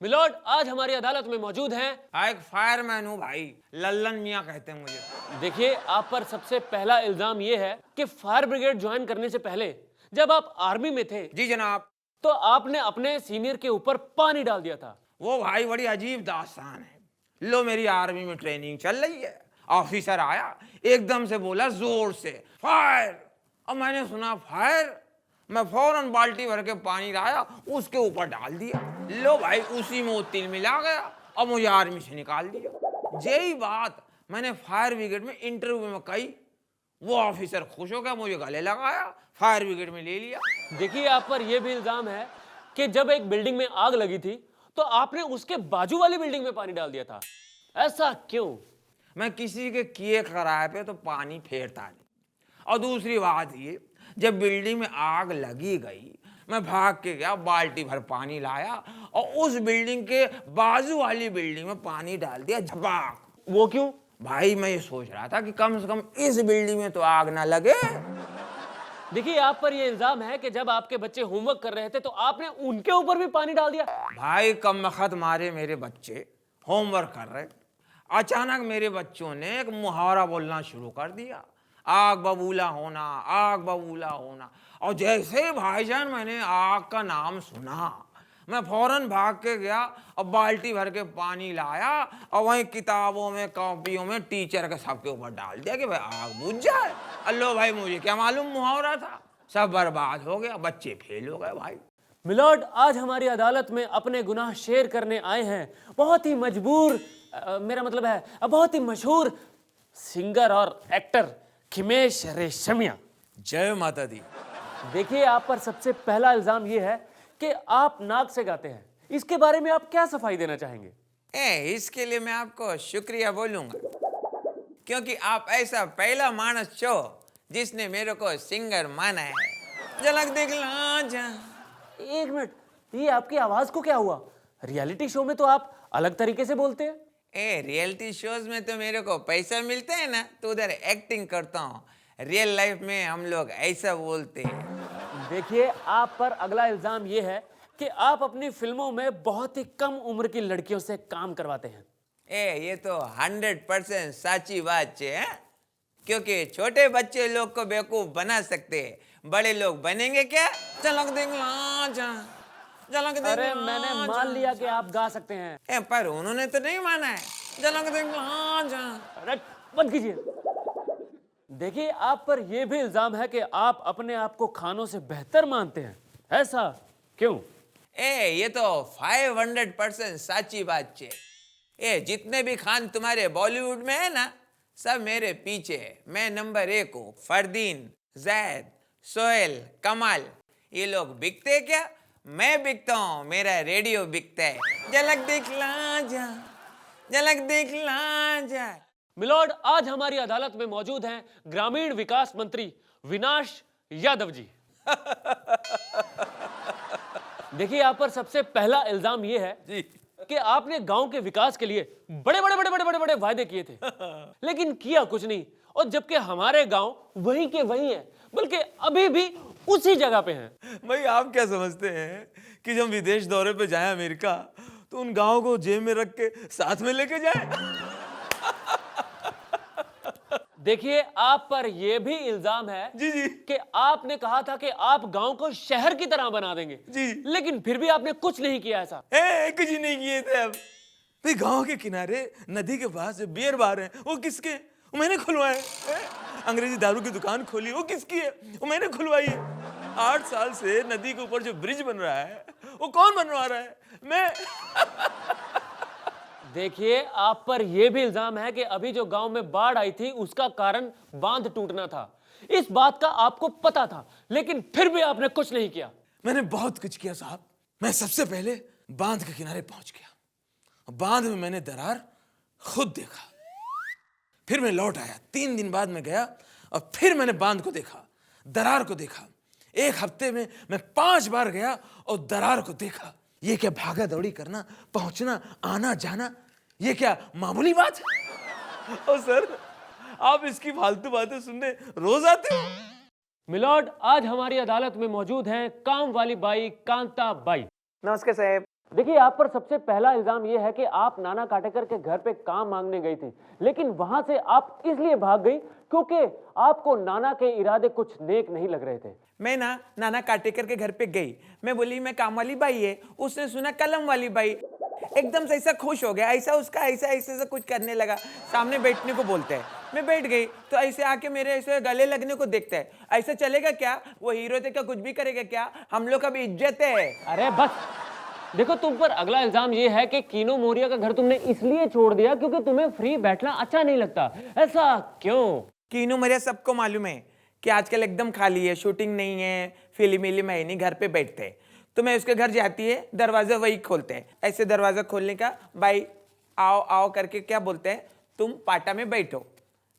Milord, आज हमारी अदालत में मौजूद हैं। हाँ, एक फायरमैन हूँ भाई, लल्लन मियाँ कहते हैं मुझे। देखिए, आप पर सबसे पहला इल्जाम ये है कि फायर ब्रिगेड ज्वाइन करने से पहले जब आप आर्मी में थे जी जनाब। तो आपने अपने सीनियर के ऊपर पानी डाल दिया था। वो भाई बड़ी अजीब दास्तान है। लो, मेरी आर्मी में ट्रेनिंग चल रही है, ऑफिसर आया, एकदम से बोला जोर से फायर। अब मैंने सुना फायर, मैं फौरन बाल्टी भर के पानी लाया, उसके ऊपर डाल दिया। लो भाई, उसी में वो तिल मिला गया और मुझे आर्मी से निकाल दिया। यही बात मैंने फायर ब्रिगेड में इंटरव्यू में कही। वो ऑफिसर खुश हो गया, मुझे गले लगाया, फायर ब्रिगेड में ले लिया। देखिए, आप पर यह भी इल्जाम है कि जब एक बिल्डिंग में आग लगी थी तो आपने उसके बाजू वाली बिल्डिंग में पानी डाल दिया था। ऐसा क्यों? मैं किसी के किए कराए पे तो पानी फेरता नहीं। और दूसरी बात ये, जब बिल्डिंग में आग लगी गई, मैं भाग के गया, बाल्टी भर पानी लाया और उस बिल्डिंग के बाजू वाली बिल्डिंग में पानी डाल दिया, झपाक। वो क्यों? भाई मैं ये सोच रहा था कि कम से कम इस बिल्डिंग में तो आग ना लगे। देखिए, आप पर यह इल्जाम है कि जब आपके बच्चे होमवर्क कर रहे थे तो आपने उनके ऊपर भी पानी डाल दिया। भाई कम वक्त मारे मेरे बच्चे होमवर्क कर रहे, अचानक मेरे बच्चों ने एक मुहावरा बोलना शुरू कर दिया, आग बबूला होना, आग बबूला होना। और जैसे ही भाईजान मैंने आग का नाम सुना, मैं फौरन भाग के गया और बाल्टी भर के पानी लाया और वहीं किताबों में, कॉपियों में, टीचर के सबके ऊपर डाल दिया कि भाई आग बुझ जाए। अल्लो भाई, मुझे क्या मालूम मुहावरा था, सब बर्बाद हो गया, बच्चे फेल हो गए भाई। मिलोड, आज हमारी अदालत में अपने गुनाह शेयर करने आए हैं बहुत ही मजबूर मेरा मतलब है बहुत ही मशहूर सिंगर और एक्टर खिमेश रेशमिया। जय माता दी। देखिए, आप पर सबसे पहला इल्जाम यह है कि आप नाक से गाते हैं। इसके बारे में आप क्या सफाई देना चाहेंगे? इसके लिए मैं आपको शुक्रिया बोलूंगा, क्योंकि आप ऐसा पहला मानस छो जिसने मेरे को सिंगर माना है। झलक दिखला जा। एक मिनट, ये आपकी आवाज को क्या हुआ? रियलिटी शो में तो आप अलग तरीके से बोलते हैं। रियलिटी शोज में तो मेरे को पैसा मिलता है ना, तो उधर एक्टिंग करता हूँ। रियल लाइफ में हम लोग ऐसा बोलते हैं। देखिए, आप पर अगला इल्जाम यह है कि आप अपनी फिल्मों में बहुत ही कम उम्र की लड़कियों से काम करवाते हैं। ये तो 100% सच्ची बात है, क्योंकि छोटे बच्चे लोग को बेवकूफ बना सकते हैं, बड़े लोग बनेंगे क्या? झलक दिखला जा, झलक दिखला। अरे, मैंने मान लिया कि आप गा सकते हैं। पर उन्होंने तो नहीं माना है। झलक दिखला जा। अरे, बंद कीजिए। देखिए, आप पर यह भी इल्जाम है कि आप अपने आप को खानों से बेहतर मानते हैं। ऐसा क्यों? ये तो 500% सच्ची बात है। जितने भी खान तुम्हारे बॉलीवुड में है ना, सब मेरे पीछे है। मैं नंबर 1 हूँ। फरदीन, जैद, सोहेल, कमाल, ये लोग बिकते क्या? मैं बिकता हूँ, मेरा रेडियो बिकता है। झलक दिखला जा, झलक दिखला जा। मिलोड, आज हमारी अदालत में मौजूद हैं ग्रामीण विकास मंत्री विनाश यादव जी। देखिए, आप पर सबसे पहला इल्जाम यह है जी कि आपने गांव के विकास के लिए बड़े बड़े बड़े बड़े बड़े बड़े वायदे किए थे, लेकिन किया कुछ नहीं। और जबकि हमारे गांव वहीं के वहीं है, बल्कि अभी भी उसी जगह पे हैं। भाई, आप क्या समझते हैं कि जब विदेश दौरे पे जाए अमेरिका तो उन गाँव को जेब में रख के साथ में लेके जाए? देखिए, आप पर यह भी इल्जाम है जी जी कि आपने कहा था कि आप गांव को शहर की तरह बना देंगे जी। लेकिन फिर भी आपने कुछ नहीं किया ऐसा। कुछ ही नहीं किए थे। अब भाई, गांव के किनारे नदी के पास जो बियर बार है वो किसके? वो मैंने खुलवाए। अंग्रेजी दारू की दुकान खोली, वो किसकी है? वो मैंने खुलवाई है। 8 साल से नदी के ऊपर जो ब्रिज बन रहा है वो कौन बनवा रहा है? मैं। देखिए, आप पर यह भी इल्जाम है कि अभी जो गांव में बाढ़ आई थी उसका कारण बांध टूटना था। इस बात का आपको पता था, लेकिन फिर भी आपने कुछ नहीं किया। मैंने बहुत कुछ किया साहब। मैं सबसे पहले बांध के किनारे पहुंच गया। बांध में मैंने दरार खुद देखा। फिर मैं लौट आया। 3 दिन बाद मैं गया और फिर मैंने बांध को देखा, दरार को देखा। 1 हफ्ते में मैं 5 बार गया और दरार को देखा। ये क्या भागा दौड़ी करना, पहुंचना, आना जाना, ये क्या मामूली बात है? और सर, आप इसकी फालतू बातें सुनने रोज आते हो? मिलोड, आज हमारी अदालत में मौजूद हैं काम वाली बाई कांता बाई। नमस्कार साहेब। देखिए, आप पर सबसे पहला इल्जाम यह है कि आप नाना पाटेकर के घर पे काम मांगने गई थी, लेकिन वहां से आप इसलिए भाग गई क्योंकि आपको नाना के इरादे कुछ नेक नहीं लग रहे थे। मैं ना नाना काटेकर के घर पे गई, मैं बोली मैं काम वाली बाई है, उसने सुना कलम वाली बाई, एकदम से ऐसा खुश हो गया, ऐसा उसका ऐसा ऐसे से कुछ करने लगा, सामने बैठने को बोलते हैं, मैं बैठ गई तो ऐसे आके मेरे ऐसे गले लगने को देखता है, ऐसा चलेगा क्या? वो हीरो थे क्या, कुछ भी करेगा क्या? हम लोग का भी इज्जत है। अरे बस, देखो तुम पर अगला इल्जाम ये है कि कीनो मोरिया का घर तुमने इसलिए छोड़ दिया क्योंकि तुम्हें फ्री बैठना अच्छा नहीं लगता। ऐसा क्यों? कीनू मेरे सबको मालूम है कि आजकल एकदम खाली है, शूटिंग नहीं है, फिल्म विल्म है नहीं, घर पे बैठते हैं। तो मैं उसके घर जाती है, दरवाजा वही खोलते हैं, ऐसे दरवाजा खोलने का, भाई आओ आओ करके क्या बोलते हैं, तुम पाटा में बैठो,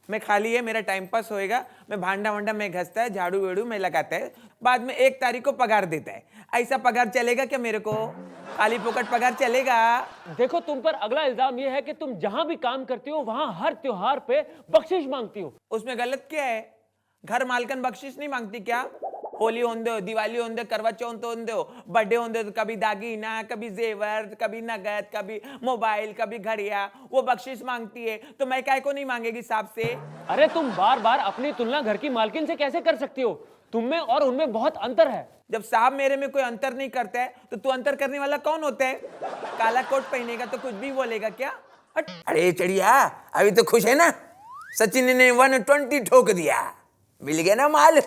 मैं खाली है, मेरा टाइम पास होएगा, मैं भांडा वांडा में घसता है, झाड़ू वेड़ू में लगाता है, बाद में 1 तारीख को पगार देता है। ऐसा पगार चलेगा क्या मेरे को? खाली पोकट पगार चलेगा? देखो, तुम पर अगला इल्जाम यह है कि तुम जहां भी काम करती हो वहां हर त्योहार पे बख्शिश मांगती हो। उसमें गलत क्या है? घर मालकन बख्शिश नहीं मांगती क्या? होली होंदे हो, दिवाली होंदे, करवा चौथ होंदे हो, बर्थडे होंदे तो कभी दागीना, कभी जेवर, कभी नगद, कभी मोबाइल, कभी घड़िया, वो बख्शिश मांगती है, तो मैं काय को नहीं मांगेगी साहब से? अरे तुम बार बार अपनी तुलना घर की मालकिन से कैसे कर सकती हो? तुम में और उनमें बहुत अंतर है। जब साहब मेरे में कोई अंतर नहीं करता है तो तू अंतर करने वाला कौन होता है? काला कोट पहनेगा तो कुछ भी बोलेगा क्या? हट। अरे चिड़िया, अभी तो खुश है ना? सचिन ने 120 ठोक दिया, मिल गया ना माल।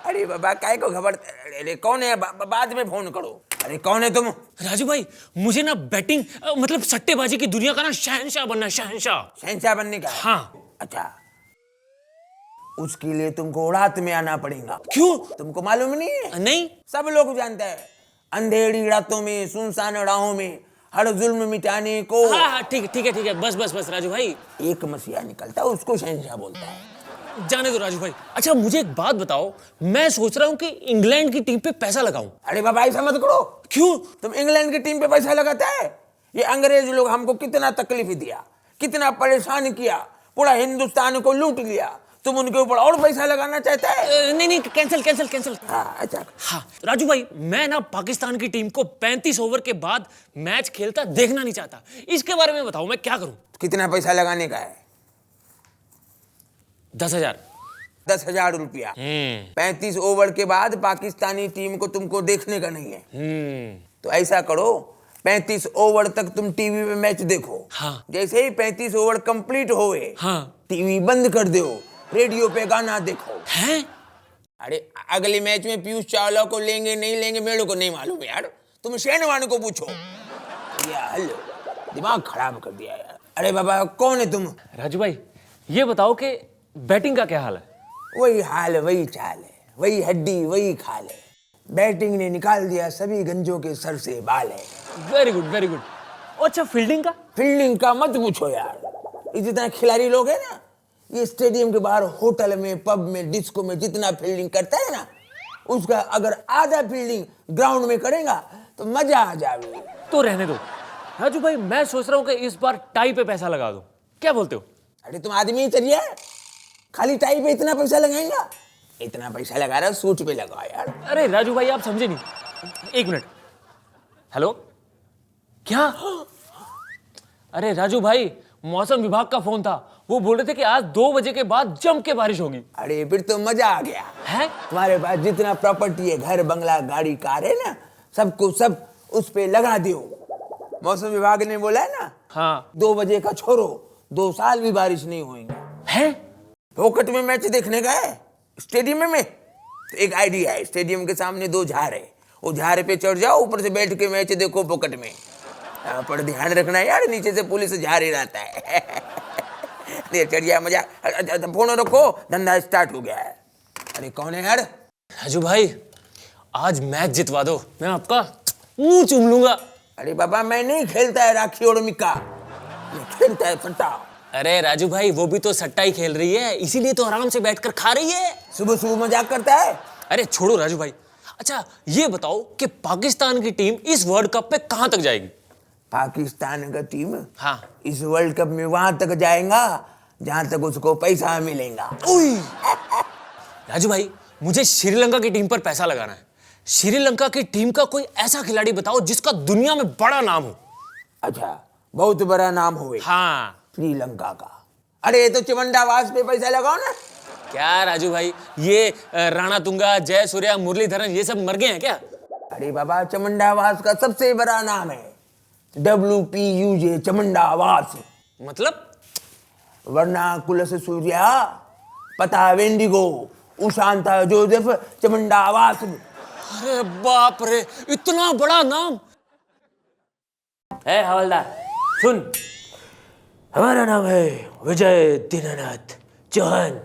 अरे बाबा काय को खबर? अरे कौन है? बाद में फोन करो। अरे कौन है तुम? राजू भाई, मुझे ना बैटिंग मतलब सट्टेबाजी की दुनिया का ना शहंशाह बनना है, शहंशाह। शहंशाह बनने का? हाँ। अच्छा, उसके लिए तुमको रात में आना पड़ेगा। क्यों? तुमको मालूम नहीं है? नहीं। सब लोग जानते हैं, अंधेरी रातों में, सुनसान राहों में हर जुल्म मिटाने को। हाँ हाँ, ठीक है, बस राजू भाई, एक मसीहा निकलता है, उसको शहंशाह बोलता है। जाने दो राजू भाई। अच्छा, मुझे एक बात बताओ, मैं सोच रहा हूँ कि इंग्लैंड की टीम पे पैसा लगाऊं। अरे बाबा ऐसा मत करो। क्यों? तुम इंग्लैंड की टीम पे पैसा लगाता है? ये अंग्रेज लोग हमको कितना तकलीफ दिया, कितना परेशान किया, पूरा हिंदुस्तान को लूट लिया, तुम उनके ऊपर और पैसा लगाना चाहता है? नहीं, कैंसिल। हाँ, अच्छा। हाँ राजू भाई, मैं ना पाकिस्तान की टीम को 35 ओवर के बाद मैच खेलता देखना नहीं चाहता। इसके बारे में बताओ, मैं क्या करूं? कितना पैसा लगाने का है? 10,000। 10,000 रुपया। 35 ओवर के बाद पाकिस्तानी टीम को तुमको देखने का नहीं है। तो ऐसा करो, 35 ओवर तक तुम टीवी में मैच देखो। हाँ। जैसे ही 35 ओवर कंप्लीट होए, हाँ। टीवी बंद कर दो, रेडियो पे गाना देखो। हैं? अरे अगले मैच में पीयूष चावला को लेंगे नहीं लेंगे मेरे को नहीं मालूम यार, तुम शेनवान को पूछो। यार दिमाग खराब कर दिया यार। अरे बाबा कौन है तुम? राजू भाई, ये बताओ कि बैटिंग का क्या हाल है? वही हाल वही चाल है, वही हड्डी वही खाल है, बैटिंग ने निकाल दिया सभी गंजों के सर से बाल है। Very good. अच्छा, फील्डिंग का? फील्डिंग का मत पूछो यार, ये जितना खिलाड़ी लोग है ना, ये स्टेडियम के बाहर होटल में, पब में, डिस्को में जितना फील्डिंग करता है ना, उसका अगर आधा फील्डिंग ग्राउंड में करेगा तो मजा आ जाएगा। तो रहने दो राजू भाई, मैं सोच रहा हूँ कि इस बार टाई पे पैसा लगा दो, क्या बोलते हो? अरे तुम आदमी ही चलिए, खाली टाई पे इतना पैसा लगाएगा? इतना पैसा लगा रहा, सूट पे लगाओ यार। अरे राजू भाई, आप समझे नहीं। 1 मिनट। हेलो, क्या? अरे राजू भाई, मौसम विभाग का फोन था, वो बोल रहे थे कि आज 2 बजे के बाद जम के बारिश होगी। अरे फिर तो मजा आ गया है? तुम्हारे पास जितना प्रॉपर्टी है, घर बंगला गाड़ी कार है ना, सबको सब उस पे लगा दियो। मौसम विभाग ने बोला है ना, हाँ। 2 बजे का छोड़ो, 2 साल भी बारिश नहीं होगी। है? फोकट में मैच देखने का है स्टेडियम में। तो एक आइडिया है, स्टेडियम के सामने 2 झाड़ है, वो झाड़ पे चढ़ जाओ, ऊपर से बैठ के मैच देखो फोकट में। पर ध्यान रखना यार, नीचे से पुलिस झाड़ ही रहता है। चढ़ गया मजा। फोन रखो, धंधा स्टार्ट हो गया है। अरे कौन है यार? राजू भाई, आज मैच जितवा दो, मैं आपका मुंह चूम लूंगा। अरे बाबा, मैं नहीं खेलता है राखी और मिक्का, मैं खेलता है सट्टा। अरे राजू भाई, वो भी तो सट्टा ही खेल रही है, इसीलिए तो आराम से बैठकर खा रही है। सुबह सुबह मजाक करता है। अरे छोड़ो राजू भाई। अच्छा ये बताओ कि पाकिस्तान की टीम इस वर्ल्ड कप पे कहां तक जाएगी? पाकिस्तान का टीम हाँ। इस वर्ल्ड कप में वहां तक जाएगा जहां तक उसको पैसा मिलेगा। राजू भाई, मुझे श्रीलंका की टीम पर पैसा लगाना है। श्रीलंका की टीम का कोई ऐसा खिलाड़ी बताओ जिसका दुनिया में बड़ा नाम हो। अच्छा, बहुत बड़ा नाम हुए हाँ। श्रीलंका का। अरे ये तो चमंडावास पे पैसा लगाओ ना। क्या राजू भाई, ये राणा तुंगा, जय सूर्या, मुरलीधरन ये सब मर गए हैं क्या? अरे बाबा, चमंडावास का सबसे बड़ा नाम है WPUJ, चमंडावास। मतलब? वरना कुलस सूर्या, पता वेंडिगो, उशांता जोसेफ, चमंडावास। अरे बाप रे, इतना बड़ा नाम। है हवलदार, सुन, हमारा नाम है विजय दीनानाथ चौहान।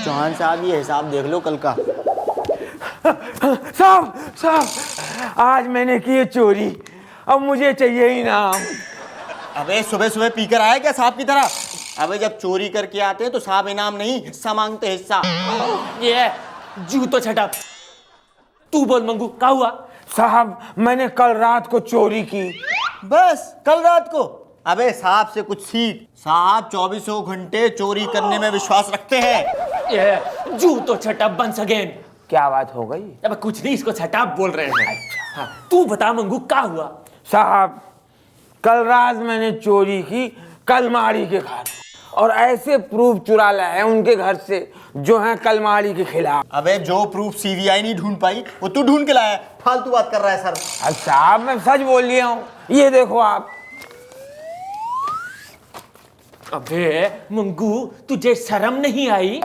चौहान साहब, ये हिसाब देख लो कल का। साहब, आज मैंने की है चोरी, अब मुझे चाहिए इनाम। अबे सुबह सुबह पीकर आया क्या साहब की तरह? अबे जब चोरी करके आते हैं तो साहब इनाम नहीं, हिस्सा मांगते, हिस्सा। ये जूतो छटा। तू बोल मंगू, क्या हुआ? साहब, मैंने कल रात को चोरी की। बस कल रात को? अबे साहब से कुछ सीख। साहब 24 घंटे चोरी करने में विश्वास रखते हैं। ये जूतो छटा वंस अगेन। क्या बात हो गई? अब कुछ नहीं, इसको छटा बोल रहे हैं। हाँ, तू बता मंगू, क्या हुआ? साहब, कल रात मैंने चोरी की कलमाड़ी के घर, और ऐसे प्रूफ चुरा लाए उनके घर से जो हैं कलमाड़ी के खिलाफ। अबे जो प्रूफ CBI नहीं ढूंढ पाई वो तू ढूंढ के लाया। फालतू बात कर रहा है सर। अब साहब, मैं सच बोल लिया हूँ, ये देखो आप। अबे मंगू, तुझे शर्म नहीं आई?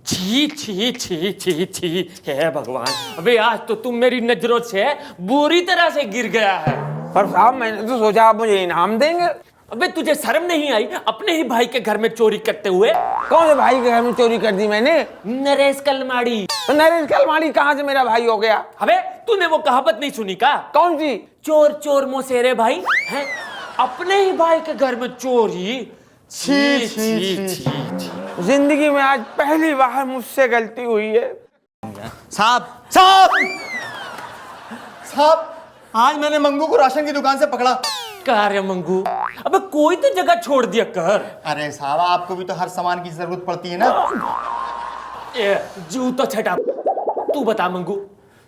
छी छी छी छी छी, हे भगवान। अबे आज तो तुम मेरी नजरों से बुरी तरह से गिर गया है। पर साहब, मैंने तो सोचा आप मुझे इनाम देंगे। अबे तुझे शर्म नहीं आई अपने ही भाई के घर में चोरी करते हुए? कौन से भाई के घर में चोरी कर दी मैंने? नरेश कलमाड़ी। तो नरेश कलमाड़ी कहाँ से मेरा भाई हो गया? अबे तूने वो कहावत नहीं सुनी का? कौन सी? चोर चोर मोसेरे भाई है। अपने ही भाई के घर में चोरी। छी छी छी। जिंदगी में आज पहली बार मुझसे गलती हुई है। साहब साहब साहब, आज मैंने मंगू को राशन की दुकान से पकड़ा। कार्य मंगू, अबे कोई तो जगह छोड़ दिया कर। अरे साहब, आपको भी तो हर सामान की जरूरत पड़ती है ना। ये जूतो छटा। तू बता मंगू,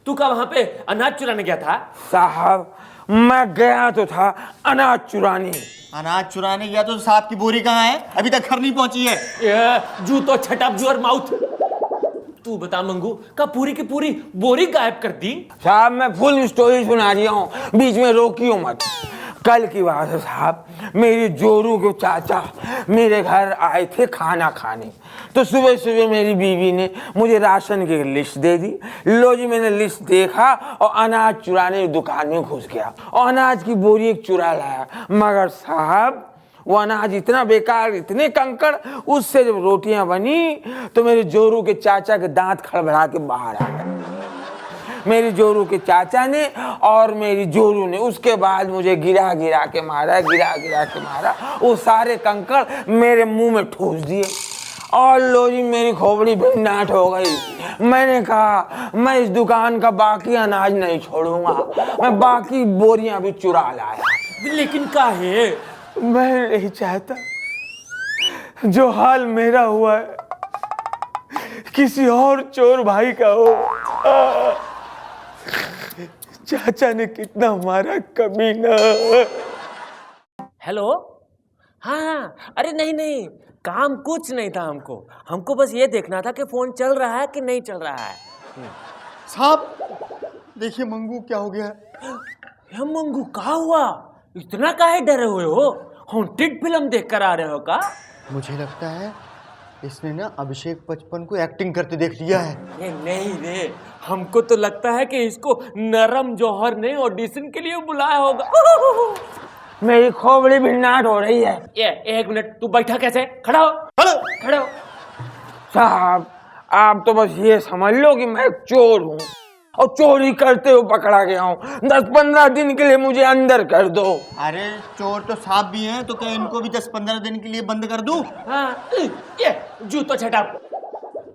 तू का वहां पे अनाज चुराने गया था? साहब, मैं गया तो था अनाज चुराने। अनाज चुराने गया तो साहब की बोरी कहाँ है? अभी तक घर नहीं पहुंची है। ये जूतो छटा योर माउथ। तू बता मंगू, का पूरी की पूरी बोरी गायब कर दी? साहब, मैं फुल स्टोरी सुना रही हूँ, बीच में रोकियो मत। कल की बात है साहब, मेरी जोरू के चाचा मेरे घर आए थे खाना खाने। तो सुबह सुबह मेरी बीवी ने मुझे राशन की लिस्ट दे दी। लो जी, मैंने लिस्ट देखा और अनाज चुराने की दुकान में घुस गया और अनाज की बोरी एक चुरा लाया। मगर साहब, वो अनाज इतना बेकार, इतने कंकड़, उससे जब रोटियां बनी तो मेरे जोरू के चाचा के दांत खड़बड़ा के बाहर आ गए। मेरी जोरू के चाचा ने और मेरी जोरू ने उसके बाद मुझे गिरा गिरा के मारा। वो सारे कंकड़ मेरे मुंह में ठूस दिए और लो जी, मेरी खोपड़ी भिन्नाट हो गई। मैंने कहा, मैं इस दुकान का बाकी अनाज नहीं छोड़ूंगा, मैं बाकी बोरियां भी चुरा लाया। लेकिन काहे? मैं नहीं चाहता जो हाल मेरा हुआ है किसी और चोर भाई का हो। चाचा ने कितना मारा कमीना। हेलो, हाँ, अरे नहीं, काम कुछ नहीं था। हमको बस ये देखना था कि फोन चल रहा है कि नहीं चल रहा है। साहब देखिए मंगू क्या हो गया है। ये मंगू, क्या हुआ? इतना काहे डरे हुए हो? हॉन्टेड फिल्म देख कर आ रहे हो का? मुझे लगता है इसने ना अभिषेक बच्चन को एक्टिंग करते देख लिया है। ये नहीं रे, हमको तो लगता है कि इसको नरम जौहर ने ऑडिशन के लिए बुलाया होगा। मेरी खोपड़ी भिन्नाट हो रही है। ये एक मिनट, तू बैठा कैसे? खड़ा हो। खड़े हो। साहब, आप तो बस ये समझ लो कि मैं एक चोर हूँ और चोरी करते हुए पकड़ा गया हूँ। 10-15 दिन के लिए मुझे अंदर कर दो। अरे चोर तो साहब भी हैं, तो क्या इनको भी 10-15 दिन के लिए बंद कर दूं? हाँ, ये जूतो छटा।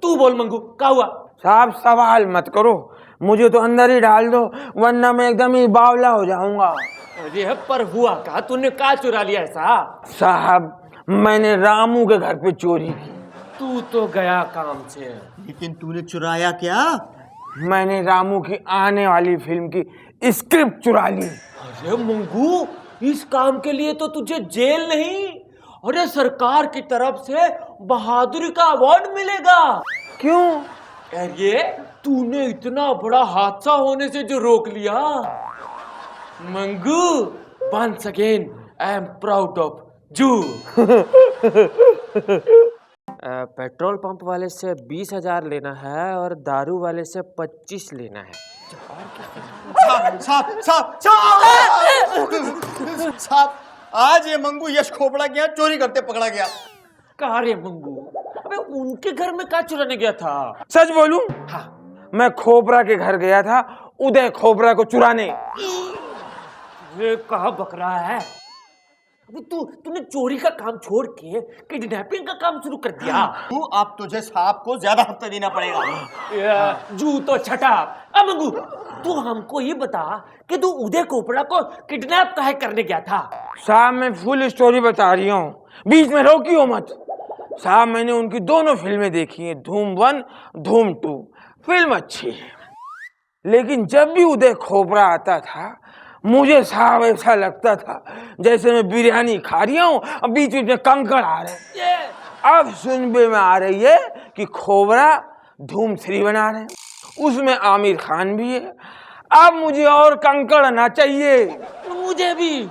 तू बोल मंगू, क्या हुआ? साहब, सवाल मत करो, मुझे तो अंदर ही डाल दो, वरना मैं एकदम ही बावला हो जाऊंगा। अरे पर हुआ का? तूने का चुरा लिया ऐसा? साहब, मैंने रामू के घर पे चोरी की। तू तो गया काम से। लेकिन तूने चुराया क्या? मैंने रामू की आने वाली फिल्म की स्क्रिप्ट चुरा ली। अरे मंगू, इस काम के लिए तो तुझे जेल नहीं, अरे सरकार की तरफ से बहादुरी का अवार्ड मिलेगा। क्यों? अरे तूने इतना बड़ा हादसा होने से जो रोक लिया। Mangu, once again I am proud of you। Petrol pump वाले से 20,000 लेना है और दारू वाले से 25 लेना है। साहब साहब साहब साहब, आज ये मंगू यश खोपड़ा के यहाँ चोरी करते पकड़ा गया। कहा रे मंगू? अबे उनके घर में क्या चुराने गया था? सच बोलूं? हाँ। मैं खोपरा के घर गया था उदय खोपरा को चुराने। ये कहा बक रहा है? अबे तूने चोरी का काम छोड़ के किडनैपिंग का काम शुरू कर दिया। तू, अब तुझे साहब को ज्यादा हफ्ता देना पड़ेगा। जू तो छटा। अब मंगू, तू हमको ये बता कि तू उदय खोपड़ा को किडनैप काहे करने गया था? साहब मैं फुल स्टोरी बता रही हूँ, बीच में रोकियो मत। साहब मैंने उनकी दोनों फिल्में देखी हैं, धूम 1, धूम 2। फिल्म अच्छी है, लेकिन जब भी उदय खोपड़ा आता था मुझे साहब ऐसा लगता था जैसे मैं बिरयानी खा रही हूँ और बीच बीच में कंकड़ आ रहे हैं। अब सुनने में आ रही है कि खोपड़ा धूम 3 बना रहे हैं, उसमें आमिर खान भी है। अब मुझे और कंकड़ ना चाहिए। मुझे भी।